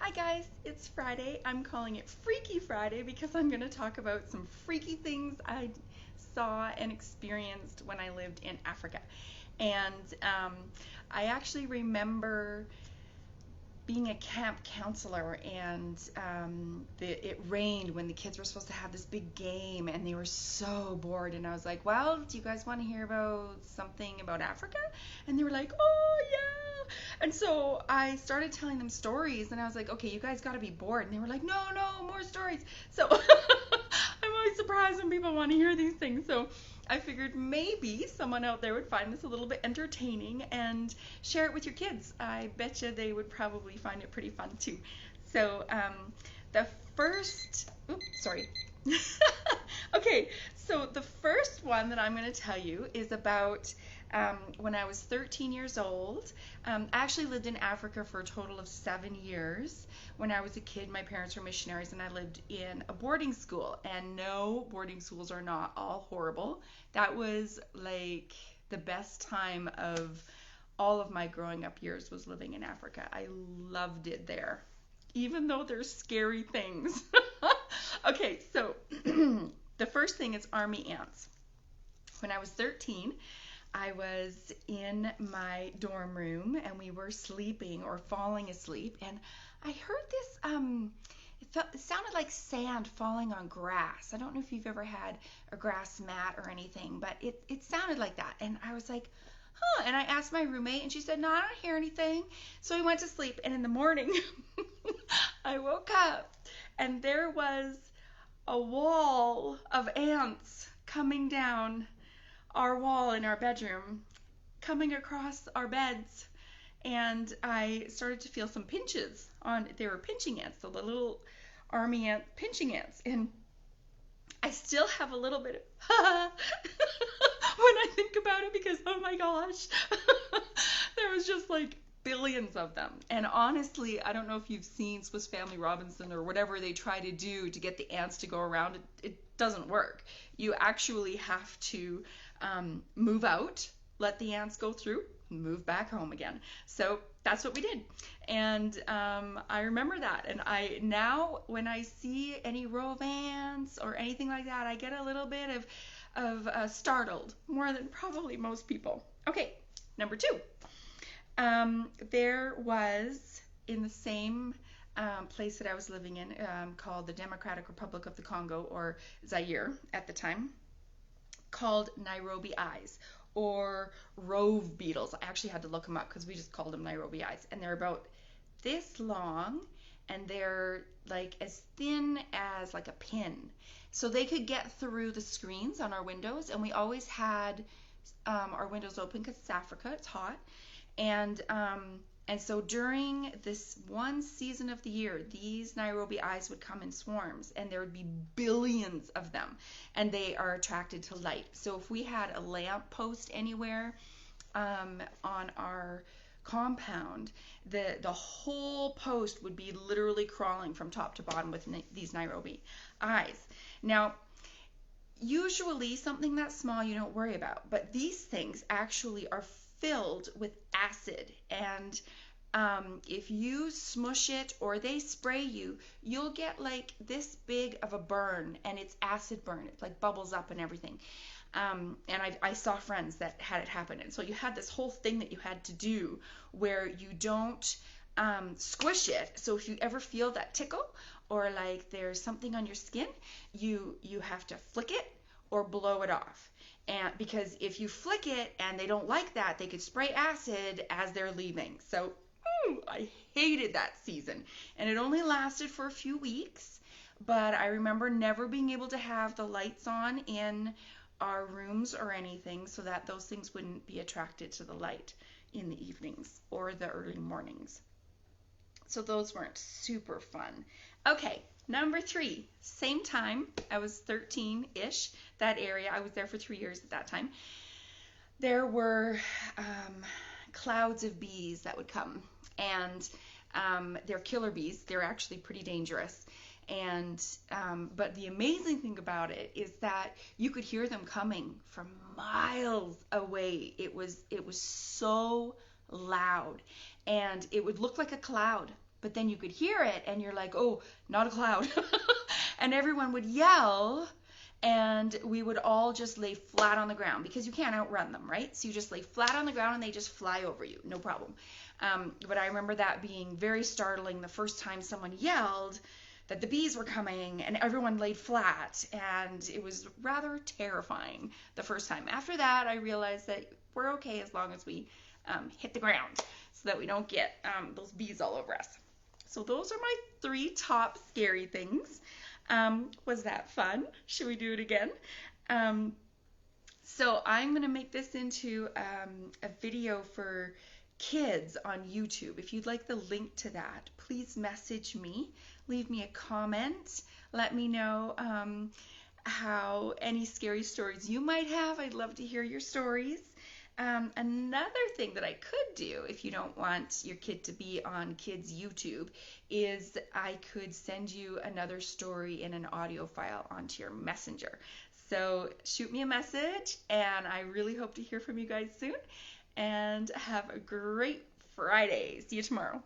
Hi guys, it's Friday. I'm calling it Freaky Friday because I'm going to talk about some freaky things I saw and experienced when I lived in Africa. And I actually remember being a camp counselor, and it rained when the kids were supposed to have this big game, and they were so bored. And I was like, well, do you guys want to hear about something about Africa? And they were like, oh yeah. And so I started telling them stories, and I was like, okay, you guys got to be bored. And they were like, no, more stories. So I'm always surprised when people want to hear these things. So I figured maybe someone out there would find this a little bit entertaining and share it with your kids. I bet you they would probably find it pretty fun too. So the first, oops, sorry. Okay, so the first one that I'm going to tell you is about when I was 13 years old. I actually lived in Africa for a total of 7 years. When I was a kid, my parents were missionaries, and I lived in a boarding school. And no, boarding schools are not all horrible. That was like the best time of all of my growing up years was living in Africa. I loved it there, even though there's scary things. Okay, so the first thing is army ants. When I was 13, I was in my dorm room, and we were sleeping or falling asleep, and I heard this it sounded like sand falling on grass. I don't know if you've ever had a grass mat or anything, but it sounded like that. And I was like, huh. And I asked my roommate, and she said, no, I don't hear anything. So we went to sleep, and in the morning I woke up, and there was a wall of ants coming down our wall in our bedroom, coming across our beds. And I started to feel some pinches on, they were pinching ants, the little army ant pinching ants. And I still have a little bit of when I think about it, because oh my gosh, there was just like billions of them. And honestly, I don't know if you've seen Swiss Family Robinson or whatever they try to do to get the ants to go around. It doesn't work. You actually have to move out, let the ants go through, move back home again. So that's what we did. And I remember that. And I now, when I see any row of ants or anything like that, I get a little bit of startled, more than probably most people. Okay, number two. There was, in the same place that I was living in, called the Democratic Republic of the Congo, or Zaire at the time, called Nairobi eyes, or rove beetles. I actually had to look them up because we just called them Nairobi eyes. And they're about this long, and they're like as thin as like a pin. So they could get through the screens on our windows, and we always had our windows open because it's Africa, it's hot. And so during this one season of the year, these Nairobi eyes would come in swarms, and there would be billions of them, and they are attracted to light. So if we had a lamp post anywhere on our compound, the whole post would be literally crawling from top to bottom with these Nairobi eyes. Now, usually something that small you don't worry about, but these things actually are filled with acid, and if you smush it or they spray you, you'll get like this big of a burn, and it's acid burn. It like bubbles up and everything. And I saw friends that had it happen. And so you had this whole thing that you had to do where you don't squish it. So if you ever feel that tickle or like there's something on your skin, you have to flick it or blow it off. And because if you flick it and they don't like that, they could spray acid as they're leaving. So I hated that season. And it only lasted for a few weeks, but I remember never being able to have the lights on in our rooms or anything, so that those things wouldn't be attracted to the light in the evenings or the early mornings. So those weren't super fun. Okay, number three, same time, I was 13-ish, that area, I was there for 3 years at that time. There were clouds of bees that would come, and they're killer bees. They're actually pretty dangerous. And but the amazing thing about it is that you could hear them coming from miles away. It was so loud, and it would look like a cloud. but then you could hear it and you're like, oh, not a cloud. And everyone would yell, and we would all just lay flat on the ground because you can't outrun them, right? So you just lay flat on the ground and they just fly over you, no problem. But I remember that being very startling the first time someone yelled that the bees were coming, and everyone laid flat, and it was rather terrifying the first time. After that, I realized that we're okay as long as we hit the ground so that we don't get those bees all over us. So those are my 3 top scary things. Was that fun? Should we do it again? So I'm going to make this into a video for kids on YouTube. If you'd like the link to that, please message me. Leave me a comment. Let me know how any scary stories you might have. I'd love to hear your stories. Another thing that I could do, if you don't want your kid to be on kids' YouTube, is I could send you another story in an audio file onto your messenger. So shoot me a message, and I really hope to hear from you guys soon. And have a great Friday. See you tomorrow.